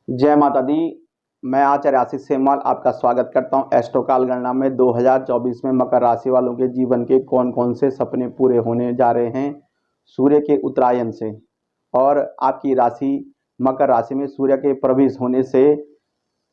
जय माता दी। मैं आचार्य आशीष सेमवाल आपका स्वागत करता हूं एस्ट्रोकाल गणना में 2024 में मकर राशि वालों के जीवन के कौन कौन से सपने पूरे होने जा रहे हैं सूर्य के उत्तरायण से। और आपकी राशि मकर राशि में सूर्य के प्रवेश होने से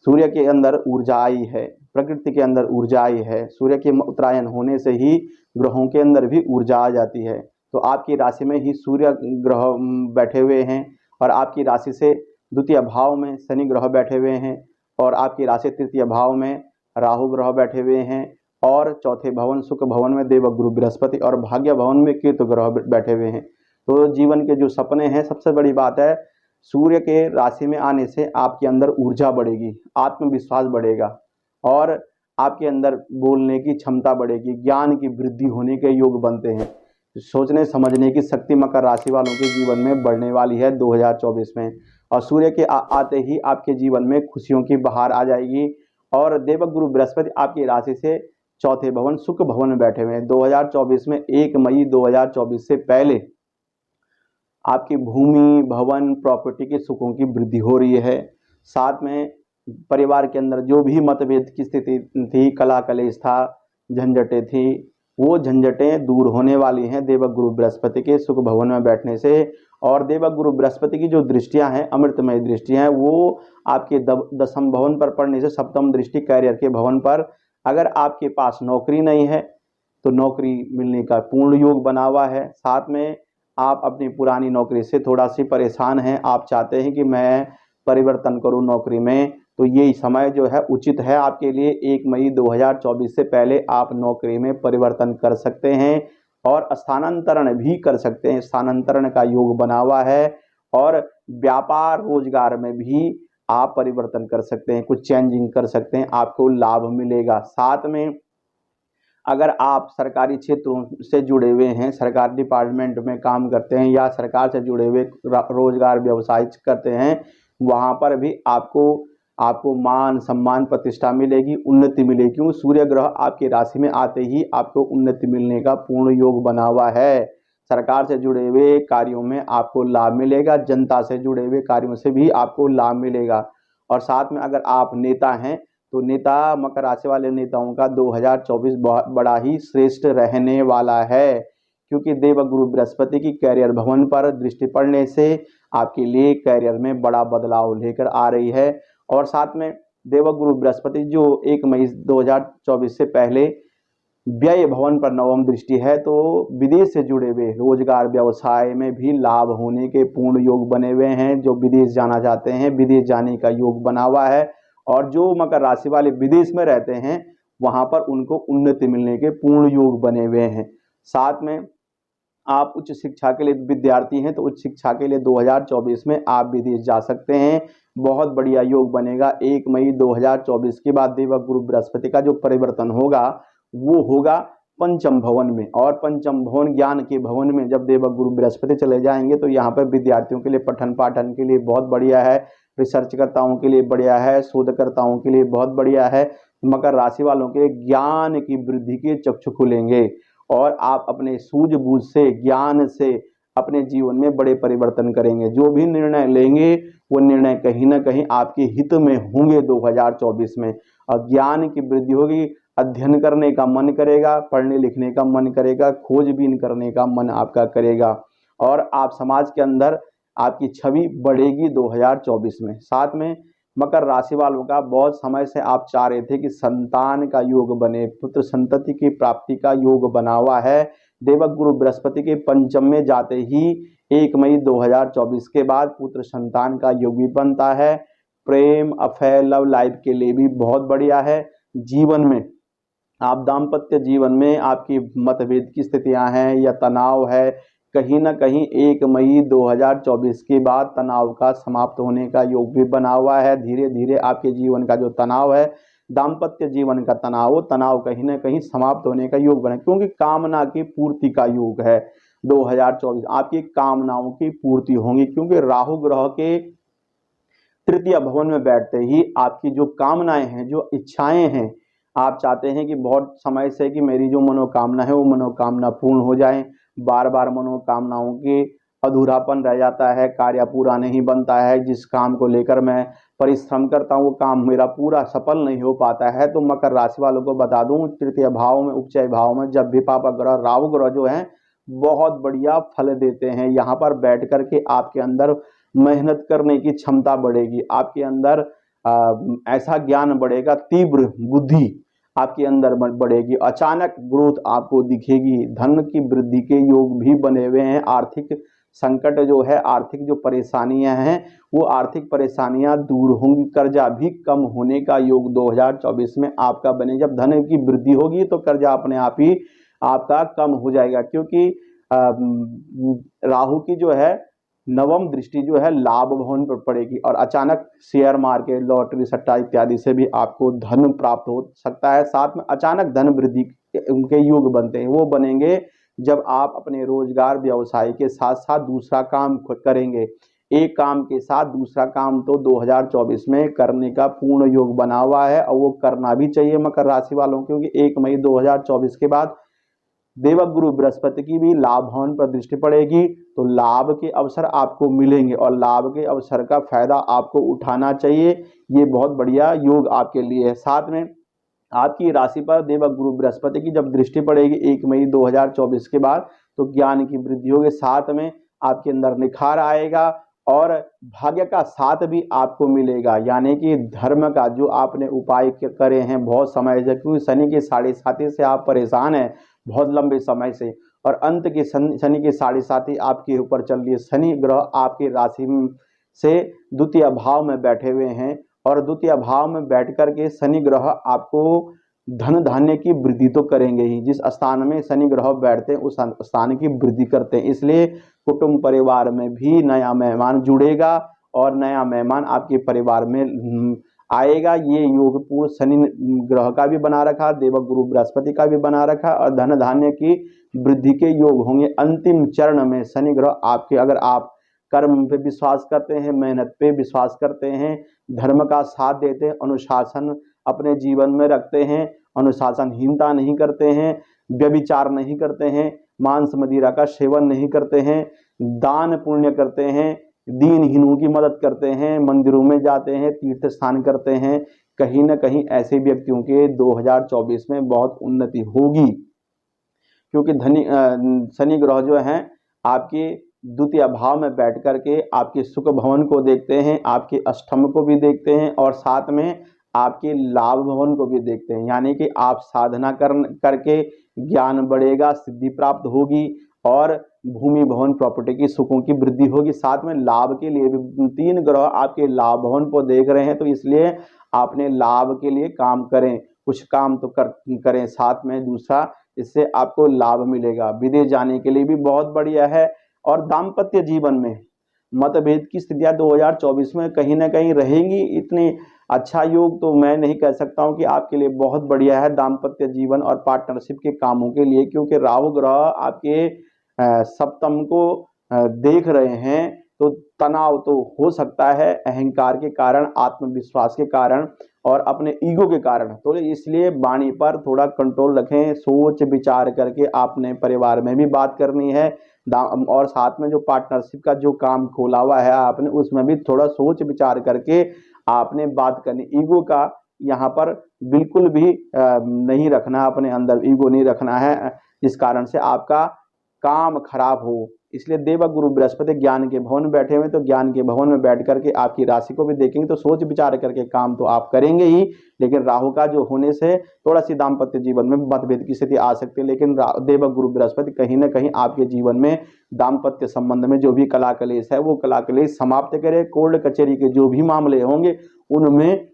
सूर्य के अंदर ऊर्जा आई है, प्रकृति के अंदर ऊर्जा आई है। सूर्य के उत्तरायण होने से ही ग्रहों के अंदर भी ऊर्जा आ जाती है। तो आपकी राशि में ही सूर्य ग्रह बैठे हुए हैं और आपकी राशि से द्वितीय भाव में शनि ग्रह बैठे हुए हैं और आपकी राशि तृतीय भाव में राहु ग्रह बैठे हुए हैं और चौथे भवन शुक्र भवन में देवगुरु बृहस्पति और भाग्य भवन में केतु ग्रह बैठे हुए हैं। तो जीवन के जो सपने हैं, सबसे बड़ी बात है सूर्य के राशि में आने से आपके अंदर ऊर्जा बढ़ेगी, आत्मविश्वास बढ़ेगा और आपके अंदर बोलने की क्षमता बढ़ेगी, ज्ञान की वृद्धि होने के योग बनते हैं। सोचने समझने की शक्ति मकर राशि वालों के जीवन में बढ़ने वाली है 2024 में। और सूर्य के आते ही आपके जीवन में खुशियों की बहार आ जाएगी। और देवगुरु बृहस्पति आपकी राशि से चौथे भवन शुक्र भवन में बैठे हुए हैं। 2024 में 1 मई 2024 से पहले आपकी भूमि भवन प्रॉपर्टी के सुखों की वृद्धि हो रही है। साथ में परिवार के अंदर जो भी मतभेद की स्थिति थी, कला कलेश था, झंझटें थी, वो झंझटें दूर होने वाली हैं देवगुरु बृहस्पति के सुख भवन में बैठने से। और देवगुरु बृहस्पति की जो दृष्टियां हैं, अमृतमय दृष्टियां हैं, वो आपके दसम भवन पर पड़ने से सप्तम दृष्टि कैरियर के भवन पर। अगर आपके पास नौकरी नहीं है तो नौकरी मिलने का पूर्ण योग बना हुआ है। साथ में आप अपनी पुरानी नौकरी से थोड़ा सी परेशान हैं, आप चाहते हैं कि मैं परिवर्तन करूं नौकरी में, तो ये समय जो है उचित है आपके लिए। 1 मई 2024 से पहले आप नौकरी में परिवर्तन कर सकते हैं और स्थानांतरण भी कर सकते हैं। स्थानांतरण का योग बना हुआ है और व्यापार रोजगार में भी आप परिवर्तन कर सकते हैं, कुछ चेंजिंग कर सकते हैं, आपको लाभ मिलेगा। साथ में अगर आप सरकारी क्षेत्रों से जुड़े हुए हैं, सरकार डिपार्टमेंट में काम करते हैं या सरकार से जुड़े हुए रोजगार व्यवसाय करते हैं, वहाँ पर भी आपको आपको मान सम्मान प्रतिष्ठा मिलेगी, उन्नति मिलेगी। क्यों? सूर्य ग्रह आपकी राशि में आते ही आपको उन्नति मिलने का पूर्ण योग बना हुआ है। सरकार से जुड़े हुए कार्यों में आपको लाभ मिलेगा, जनता से जुड़े हुए कार्यों से भी आपको लाभ मिलेगा। और साथ में अगर आप नेता हैं तो नेता मकर राशि वाले नेताओं का 2024 बड़ा ही श्रेष्ठ रहने वाला है, क्योंकि देवगुरु बृहस्पति की कैरियर भवन पर दृष्टि पड़ने से आपके लिए कैरियर में बड़ा बदलाव लेकर आ रही है। और साथ में देवगुरु बृहस्पति जो 1 मई 2024 से पहले व्यय भवन पर नवम दृष्टि है, तो विदेश से जुड़े हुए रोजगार व्यवसाय में भी लाभ होने के पूर्ण योग बने हुए हैं। जो विदेश जाना चाहते हैं, विदेश जाने का योग बना हुआ है। और जो मकर राशि वाले विदेश में रहते हैं, वहां पर उनको उन्नति मिलने के पूर्ण योग बने हुए हैं। साथ में आप उच्च शिक्षा के लिए विद्यार्थी हैं तो उच्च शिक्षा के लिए 2024 में आप विदेश जा सकते हैं, बहुत बढ़िया योग बनेगा। 1 मई 2024 के बाद देवगुरु बृहस्पति का जो परिवर्तन होगा वो होगा पंचम भवन में। और पंचम भवन ज्ञान के भवन में जब देवगुरु बृहस्पति चले जाएंगे तो यहाँ पर विद्यार्थियों के लिए पठन पाठन के लिए बहुत बढ़िया है, रिसर्चकर्ताओं के लिए बढ़िया है, शोधकर्ताओं के लिए बहुत बढ़िया है। मकर राशि वालों के ज्ञान की वृद्धि के चक्षु खुलेंगे और आप अपने सूझबूझ से, ज्ञान से अपने जीवन में बड़े परिवर्तन करेंगे। जो भी निर्णय लेंगे वो निर्णय कहीं ना कहीं आपके हित में होंगे 2024 में। और ज्ञान की वृद्धि होगी, अध्ययन करने का मन करेगा, पढ़ने लिखने का मन करेगा, खोजबीन करने का मन आपका करेगा और आप समाज के अंदर आपकी छवि बढ़ेगी 2024 में। साथ में मकर राशि वालों का बहुत समय से आप चाह रहे थे कि संतान का योग बने, पुत्र संतति की प्राप्ति का योग बना हुआ है। देवगुरु बृहस्पति के पंचम में जाते ही 1 मई 2024 के बाद पुत्र संतान का योग भी बनता है। प्रेम अफेयर लव लाइफ के लिए भी बहुत बढ़िया है। जीवन में आप दाम्पत्य जीवन में आपकी मतभेद की स्थितियां हैं या तनाव है, कहीं ना कहीं 1 मई 2024 के बाद तनाव का समाप्त होने का योग भी बना हुआ है। धीरे धीरे आपके जीवन का जो तनाव है, दाम्पत्य जीवन का तनाव कहीं ना कहीं समाप्त होने का योग बना, क्योंकि कामना की पूर्ति का योग है। 2024 आपकी कामनाओं की पूर्ति होंगी, क्योंकि राहु ग्रह के तृतीय भवन में बैठते ही आपकी जो कामनाएं हैं, जो इच्छाएं हैं, आप चाहते हैं कि बहुत समय से कि मेरी जो मनोकामना है वो मनोकामना पूर्ण हो जाए, बार बार मनोकामनाओं के अधूरापन रह जाता है, कार्य पूरा नहीं बनता है, जिस काम को लेकर मैं परिश्रम करता हूँ वो काम मेरा पूरा सफल नहीं हो पाता है। तो मकर राशि वालों को बता दूं, तृतीय भाव में, उपचय भाव में जब भी पापा ग्रह, राहु ग्रह जो है बहुत बढ़िया फल देते हैं। यहाँ पर बैठ करके आपके अंदर मेहनत करने की क्षमता बढ़ेगी, आपके अंदर ऐसा ज्ञान बढ़ेगा, तीव्र बुद्धि आपके अंदर बढ़ेगी, अचानक ग्रोथ आपको दिखेगी, धन की वृद्धि के योग भी बने हुए हैं। आर्थिक संकट जो है, आर्थिक जो परेशानियां हैं वो आर्थिक परेशानियां दूर होंगी, कर्जा भी कम होने का योग 2024 में आपका बने। जब धन की वृद्धि होगी तो कर्जा अपने आप ही आपका कम हो जाएगा, क्योंकि राहु की जो है नवम दृष्टि जो है लाभ भवन पर पड़ेगी और अचानक शेयर मार्केट, लॉटरी, सट्टा इत्यादि से भी आपको धन प्राप्त हो सकता है। साथ में अचानक धन वृद्धि उनके योग बनते हैं, वो बनेंगे जब आप अपने रोजगार व्यवसाय के साथ साथ दूसरा काम करेंगे। एक काम के साथ दूसरा काम तो 2024 में करने का पूर्ण योग बना हुआ है और वो करना भी चाहिए मकर राशि वालों, क्योंकि 1 मई 2024 के बाद देवगुरु बृहस्पति की भी लाभ भवन पर दृष्टि पड़ेगी, तो लाभ के अवसर आपको मिलेंगे और लाभ के अवसर का फायदा आपको उठाना चाहिए। ये बहुत बढ़िया योग आपके लिए है। साथ में आपकी राशि पर देवगुरु बृहस्पति की जब दृष्टि पड़ेगी 1 मई 2024 के बाद, तो ज्ञान की वृद्धि होगी, साथ में आपके अंदर निखार आएगा और भाग्य का साथ भी आपको मिलेगा। यानी कि धर्म का जो आपने उपाय करे हैं बहुत समय से, क्योंकि शनि के 7.5 से आप परेशान हैं बहुत लंबे समय से, और अंत के शनि के 7.5 आपके ऊपर चल रही है। शनि ग्रह आपके राशि से द्वितीय भाव में बैठे हुए हैं और द्वितीय भाव में बैठ करके शनि ग्रह आपको धन धान्य की वृद्धि तो करेंगे ही। जिस स्थान में शनि ग्रह बैठते हैं उस स्थान की वृद्धि करते हैं, इसलिए कुटुंब परिवार में भी नया मेहमान जुड़ेगा और नया मेहमान आपके परिवार में आएगा। ये योग पूर्ण शनि ग्रह का भी बना रखा, देवगुरु बृहस्पति का भी बना रखा और धन धान्य की वृद्धि के योग होंगे। अंतिम चरण में शनि ग्रह आपके, अगर आप कर्म पे विश्वास करते हैं, मेहनत पे विश्वास करते हैं, धर्म का साथ देते हैं, अनुशासन अपने जीवन में रखते हैं, अनुशासनहीनता नहीं करते हैं, व्यभिचार नहीं करते हैं, मांस मदिरा का सेवन नहीं करते हैं, दान पुण्य करते हैं, दीनहीनों की मदद करते हैं, मंदिरों में जाते हैं, तीर्थ स्थान करते हैं, कहीं ना कहीं ऐसे व्यक्तियों के 2024 में बहुत उन्नति होगी। क्योंकि शनि ग्रह जो है आपके द्वितीय भाव में बैठ करके आपके सुख भवन को देखते हैं, आपके अष्टम को भी देखते हैं और साथ में आपके लाभ भवन को भी देखते हैं। यानी कि आप साधना करके ज्ञान बढ़ेगा, सिद्धि प्राप्त होगी और भूमि भवन प्रॉपर्टी की सुखों की वृद्धि होगी। साथ में लाभ के लिए भी 3 ग्रह आपके लाभ भवन को देख रहे हैं, तो इसलिए आपने लाभ के लिए काम करें, कुछ काम तो करें साथ में दूसरा, इससे आपको लाभ मिलेगा। विदेश जाने के लिए भी बहुत बढ़िया है। और दाम्पत्य जीवन में मतभेद की स्थितियां 2024 में कहीं ना कहीं रहेंगी। इतनी अच्छा योग तो मैं नहीं कह सकता हूं कि आपके लिए बहुत बढ़िया है दाम्पत्य जीवन और पार्टनरशिप के कामों के लिए, क्योंकि राहु ग्रह आपके सप्तम को देख रहे हैं, तो तनाव तो हो सकता है अहंकार के कारण, आत्मविश्वास के कारण और अपने ईगो के कारण। तो इसलिए वाणी पर थोड़ा कंट्रोल रखें, सोच विचार करके आपने परिवार में भी बात करनी है। और साथ में जो पार्टनरशिप का जो काम खोला हुआ है आपने, उसमें भी थोड़ा सोच विचार करके आपने बात करनी। ईगो का यहाँ पर बिल्कुल भी नहीं रखना, अपने अंदर ईगो नहीं रखना है, इस कारण से आपका काम खराब हो। इसलिए देवगुरु बृहस्पति ज्ञान के भवन में बैठे हुए, तो ज्ञान के भवन में बैठ करके आपकी राशि को भी देखेंगे, तो सोच विचार करके काम तो आप करेंगे ही, लेकिन राहु का जो होने से थोड़ा सी दाम्पत्य जीवन में मतभेद की स्थिति आ सकती है। लेकिन देवगुरु बृहस्पति कहीं ना कहीं आपके जीवन में दाम्पत्य संबंध में जो भी कला कलेश है वो कला कलेश समाप्त करे। कोर्ट कचहरी के जो भी मामले होंगे उनमें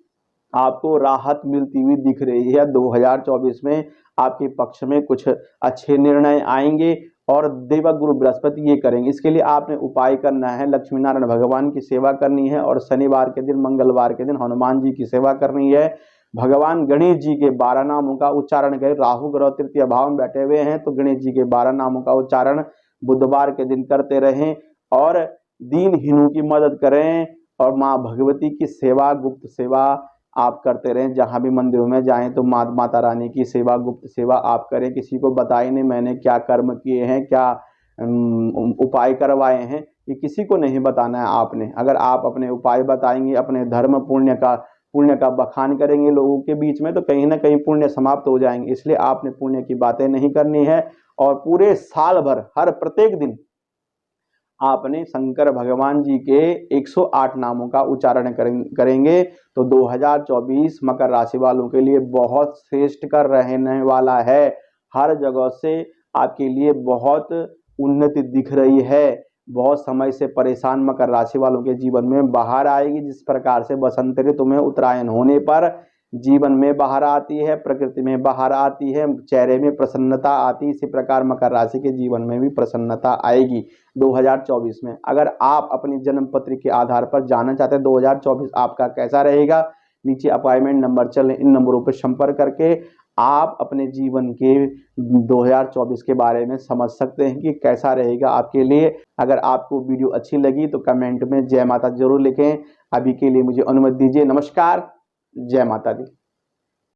आपको राहत मिलती हुई दिख रही है। 2024 में आपके पक्ष में कुछ अच्छे निर्णय आएंगे और देवगुरु बृहस्पति ये करेंगे। इसके लिए आपने उपाय करना है, लक्ष्मी नारायण भगवान की सेवा करनी है और शनिवार के दिन, मंगलवार के दिन हनुमान जी की सेवा करनी है। भगवान गणेश जी के 12 नामों का उच्चारण करें। राहु ग्रह तृतीय भाव में बैठे हुए हैं, तो गणेश जी के 12 नामों का उच्चारण बुधवार के दिन करते रहें और दीनहीनों की मदद करें और माँ भगवती की सेवा, गुप्त सेवा आप करते रहें। जहां भी मंदिरों में जाएं तो माता रानी की सेवा, गुप्त सेवा आप करें। किसी को बताएं नहीं मैंने क्या कर्म किए हैं, क्या उपाय करवाए हैं, ये किसी को नहीं बताना है आपने। अगर आप अपने उपाय बताएंगे, अपने धर्म पुण्य का बखान करेंगे लोगों के बीच में, तो कहीं ना कहीं पुण्य समाप्त हो जाएंगे। इसलिए आपने पुण्य की बातें नहीं करनी है। और पूरे साल भर हर प्रत्येक दिन आपने शंकर भगवान जी के 108 नामों का उच्चारण करेंगे तो 2024 मकर राशि वालों के लिए बहुत श्रेष्ठ कर रहने वाला है। हर जगह से आपके लिए बहुत उन्नति दिख रही है। बहुत समय से परेशान मकर राशि वालों के जीवन में बाहर आएगी। जिस प्रकार से बसंत ऋतु में उत्तरायण होने पर जीवन में बाहर आती है, प्रकृति में बाहर आती है, चेहरे में प्रसन्नता आती है, इसी प्रकार मकर राशि के जीवन में भी प्रसन्नता आएगी 2024 में। अगर आप अपनी जन्म पत्री के आधार पर जानना चाहते हैं 2024 आपका कैसा रहेगा, नीचे अपॉइंटमेंट नंबर चल इन नंबरों पर संपर्क करके आप अपने जीवन के 2024 के बारे में समझ सकते हैं कि कैसा रहेगा आपके लिए। अगर आपको वीडियो अच्छी लगी तो कमेंट में जय माता जरूर लिखें। अभी के लिए मुझे अनुमति दीजिए। नमस्कार, जय माता दी।